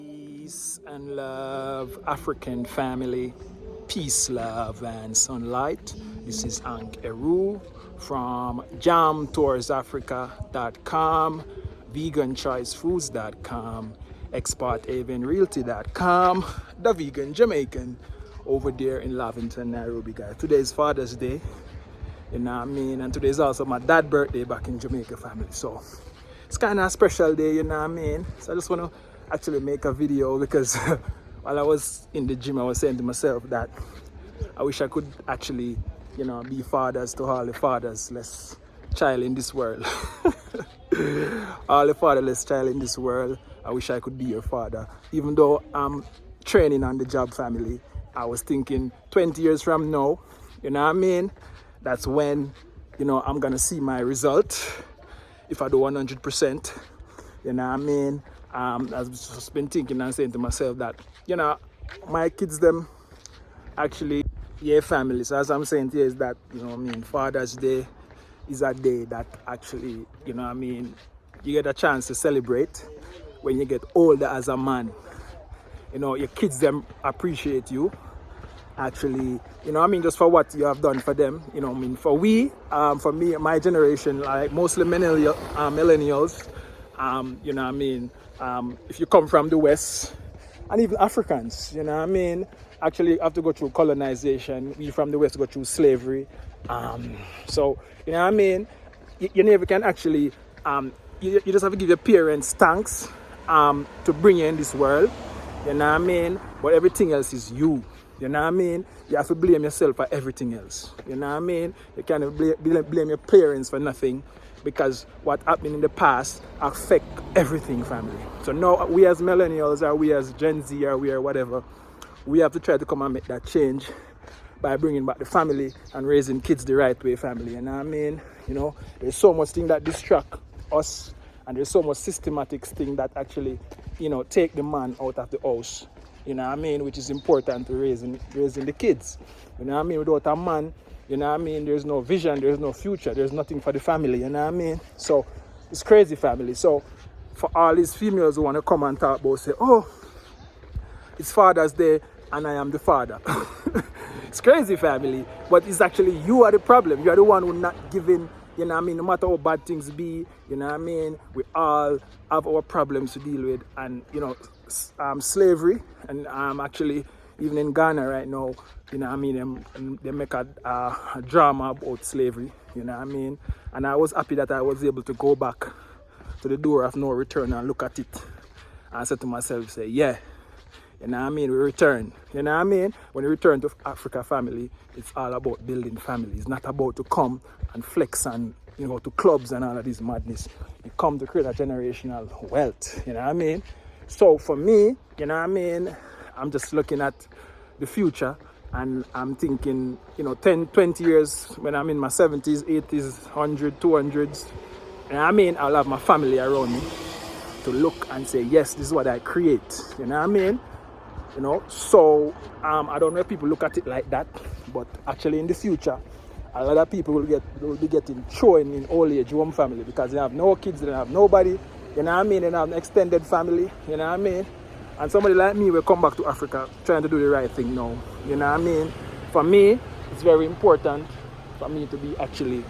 Peace and love, African family. Peace, love, and sunlight. This is Ank Eru from jamtoursafrica.com, veganchoicefoods.com, exporthavenrealty.com, the vegan Jamaican over there in Lavington, Nairobi, guys. Today is Father's Day, you know what I mean? And today is also my dad's birthday back in Jamaica family. So it's kind of a special day, you know what I mean? So I just want to actually make a video because while I was in the gym, I was saying to myself that I wish I could actually, be fathers to all the fatherless child in this world. All the fatherless child in this world, I wish I could be your father. Even though I'm training on the job family, I was thinking 20 years from now, you know what I mean? That's when, I'm gonna see my result. If I do 100%, you know what I mean? I've just been thinking and saying to myself that, my kids, them actually, family. So as I'm saying here is that, Father's Day is a day that actually, you get a chance to celebrate when you get older as a man. Your kids, them appreciate you. Actually, just for what you have done for them, for me, my generation, like mostly millennials, if you come from the West, and even Africans, actually have to go through colonization. We from the West go through slavery. So, you never can actually, you just have to give your parents thanks to bring you in this world, but everything else is you. You know what I mean? You have to blame yourself for everything else. You know what I mean? You can't blame your parents for nothing because what happened in the past affect everything, family. So now we as millennials or we as Gen Z or we are whatever, we have to try to come and make that change by bringing back the family and raising kids the right way, family. You know what I mean? There's so much thing that distract us and there's so much systematic thing that actually, take the man out of the house. You know what I mean? Which is important to raising the kids. You know what I mean? Without a man, there's no vision, there's no future, there's nothing for the family, you know what I mean? So it's crazy, family. So for all these females who want to come and talk about, say, oh, it's Father's Day and I am the father. It's crazy, family. But it's actually you are the problem. You are the one who not giving, no matter how bad things be, we all have our problems to deal with. And, slavery, and actually, even in Ghana right now, they make a drama about slavery, and I was happy that I was able to go back to the door of no return and look at it. And I said to myself, say, yeah, we return. When you return to Africa family, it's all about building family. It's not about to come and flex and, to clubs and all of this madness. You come to create a generational wealth, So for me, I'm just looking at the future and I'm thinking, 10, 20 years when I'm in my 70s, 80s, 100, 200s, I'll have my family around me to look and say, yes, this is what I create, So I don't know if people look at it like that, but actually in the future, a lot of people will be getting thrown in old age home family because they have no kids, they have nobody, they have an extended family, and somebody like me will come back to Africa trying to do the right thing now, For me, it's very important for me to be actually,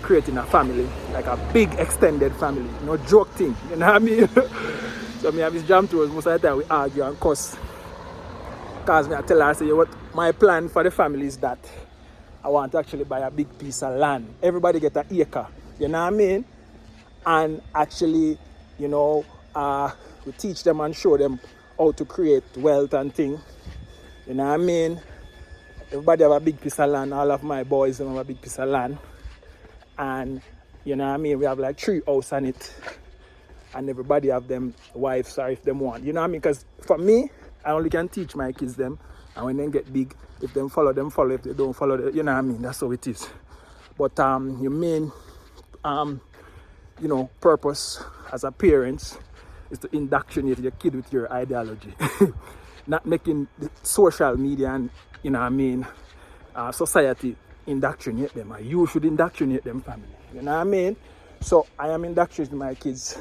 creating a family, like a big extended family, no joke thing, So me have this jam to us, most of the time we argue and cuss. Because me I tell her, I say, what my plan for the family is that I want to actually buy a big piece of land. Everybody get an acre, And actually, we teach them and show them how to create wealth and things. Everybody have a big piece of land. All of my boys have a big piece of land. And, we have like 3 houses on it. And everybody have them wives or if them want. Because for me, I only can teach my kids them. And when they get big, if them follow, if they don't follow, that's how it is. But your main, purpose as a parent is to indoctrinate your kid with your ideology. Not making the social media and, society indoctrinate them. You should indoctrinate them, family. So I am indoctrinating my kids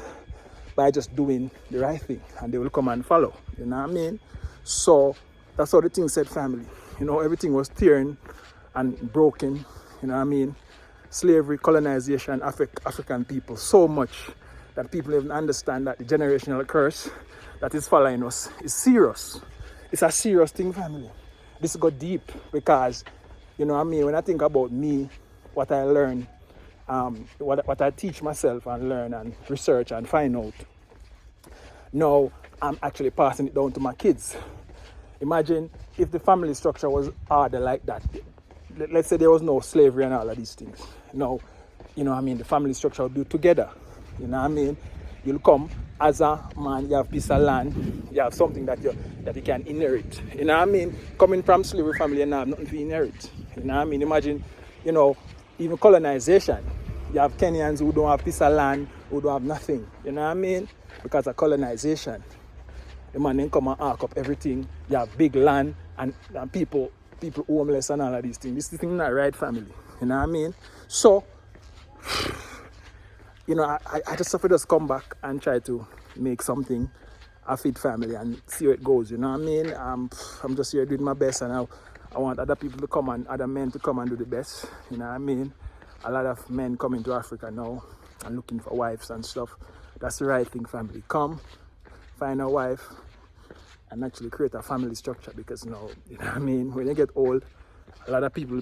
by just doing the right thing, and they will come and follow. You know what I mean? So that's how the thing said family. You know, everything was tearing and broken. You know what I mean? Slavery, colonization, African people so much that people even understand that the generational curse that is following us is serious. It's a serious thing, family. This go deep because, you know what I mean, when I think about me, what I learn, what I teach myself and learn and research and find out, now I'm actually passing it down to my kids. Imagine if the family structure was harder like that. Let's say there was no slavery and all of these things. Now, you know what I mean, the family structure would be together. You know what I mean? You'll come as a man, you have piece of land, you have something that you can inherit. You know what I mean? Coming from slavery family, you have nothing to inherit. You know what I mean? Imagine, you know, even colonization. You have Kenyans who don't have piece of land, who don't have nothing. You know what I mean? Because of colonization. The man then come and arc up everything. You have big land and people homeless and all of these things. This thing not right, family. You know what I mean? So, you know, I just have to just come back and try to make something a fit family and see where it goes. You know what I mean? I'm just here doing my best, and I want other people to come and other men to come and do the best. You know what I mean? A lot of men coming to Africa now and looking for wives and stuff. That's the right thing, family. Come, find a wife, and actually create a family structure, because you know what I mean, when you get old, a lot of people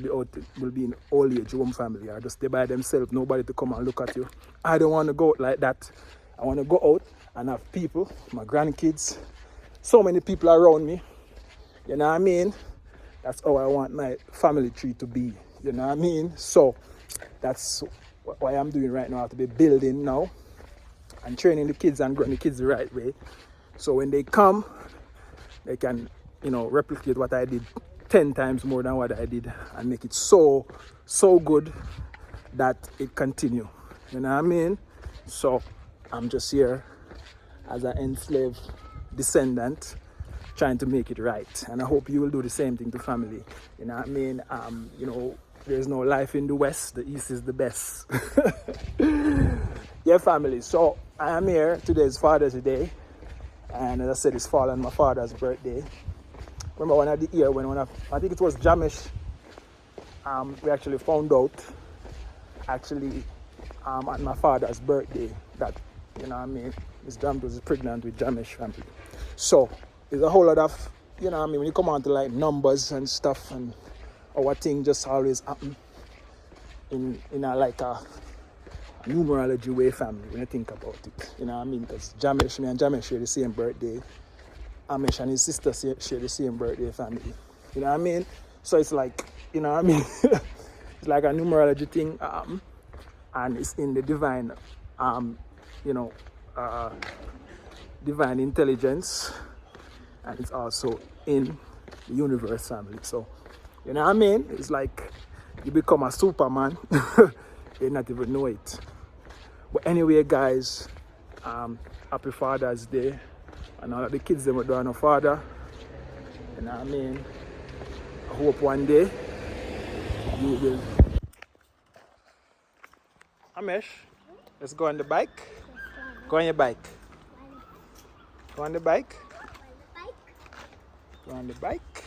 will be in old age home family, or just they by themselves, nobody to come and look at you. I don't want to go out like that. I want to go out and have people, my grandkids, so many people around me. You know what I mean? That's how I want my family tree to be. You know what I mean? So that's what I'm doing right now. I have to be building now and training the kids and growing the kids the right way. So when they come, they can, you know, replicate what I did 10 times more than what I did and make it so good that it continue. You know what I mean? So I'm just here as an enslaved descendant trying to make it right. And I hope you will do the same thing to family. You know what I mean? You know, there's no life in the West. The East is the best. Yeah, family. So I am here. Today is Father's Day. And as I said, it's fall on my father's birthday. Remember one of the year when I think it was Hamesh, we actually found out at my father's birthday that, you know what I mean, Miss Jam was pregnant with Hamesh family. So there's a whole lot of, you know what I mean, when you come on to like numbers and stuff, and our thing just always happen in a like a numerology way, family, when you think about it. You know what I mean? Because me and Hamesh share the same birthday. Hamesh and his sister share the same birthday, family. You know what I mean? So it's like, you know what I mean? It's like a numerology thing, and it's in the divine, you know, divine intelligence, and it's also in the universe, family. So, you know what I mean? It's like you become a Superman, you not even know it. But anyway, guys, happy Father's Day. And all of the kids, they don't have no father. You know what I mean? I hope one day you will. Hamesh, let's go on the bike. Go on your bike. Go on the bike. Go on the bike.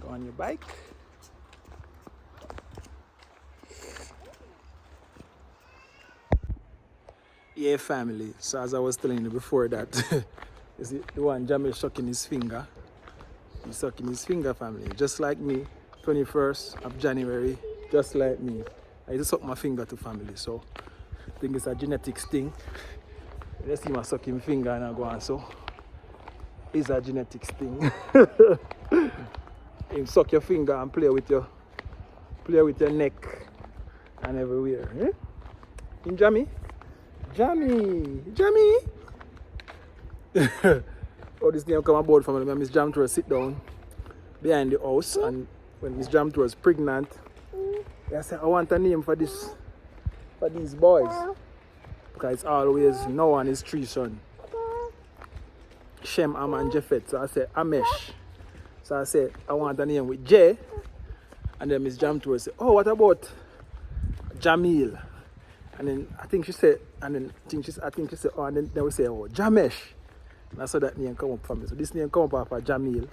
Go on your bike. Yeah, family. So as I was telling you before that, is it the one Jamil sucking his finger? He's sucking his finger, family. Just like me, 21st of January, just like me. I just suck my finger to family, so I think it's a genetics thing. You see my sucking finger and I go on, so it's a genetics thing. You suck your finger and play with your neck and everywhere. Eh? In Jammy? Jammy! Oh, this name come aboard from when Miss Jam to sit down behind the house, and when Miss Jam was pregnant, I said, I want a name for these boys. Because it's always Noah and his three sons. Shem, Am, and Japhet. So I said, Hamesh. So I said, I want a name with J. And then Miss Jam said, oh, what about Jamil? And then I think she said, oh, and then we say, oh, Jamesh. And that's how that name come up for me. So this name come up after Jamil.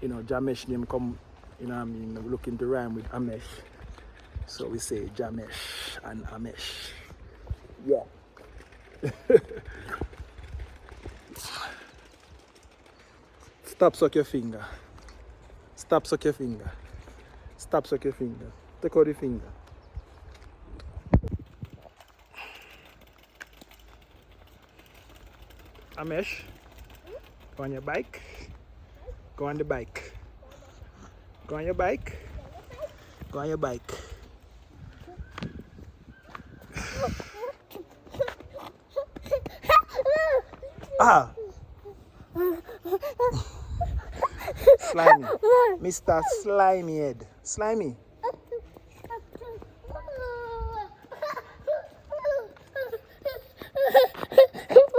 You know, Jamesh name come, you know what I mean, looking to rhyme with Hamesh. So we say Jamesh and Hamesh. Yeah. Stop suck your finger. Stop suck your finger. Stop suck your finger. Take out the finger. Hamesh, go on your bike. Go on the bike. Go on your bike. Go on your bike. Ah! Slimy. Mr. Slimy Head. Slimy.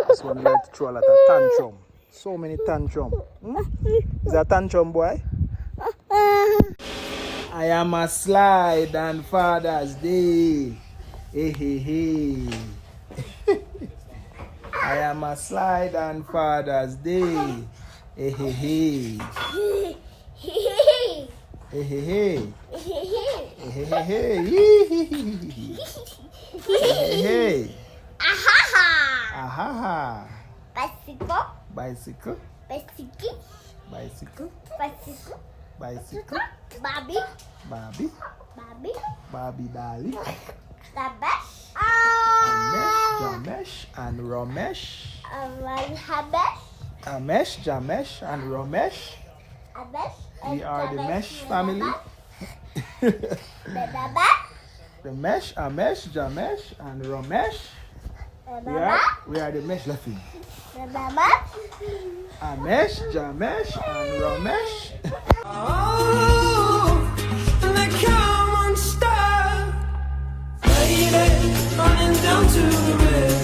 This one like to throw a lot of tantrum. So many tantrum. Is that tantrum, boy? I am a slide on Father's Day. Hey, hey, hey. I am a slide on Father's Day. Hey, hey, hey. Hey, hey, hey. Hey, hey, hey. Hey, hey. Ahaha. Ahaha. Bicycle. Bicycle. Bicycle. Bicycle. Bicycle. Bicycle. Bobby. Bobby. Bobby. Bobby Dolly. Hamesh. Hamesh, Jamesh, and Ramesh. Hamesh. Hamesh, Jamesh, and Ramesh. Hamesh. We are the Mesh family. The Mesh, Hamesh, Jamesh, and Ramesh. We are the Mesh laughing. Hamesh, Jamesh, and Ramesh. Oh, come on, stop, baby, running down to the river.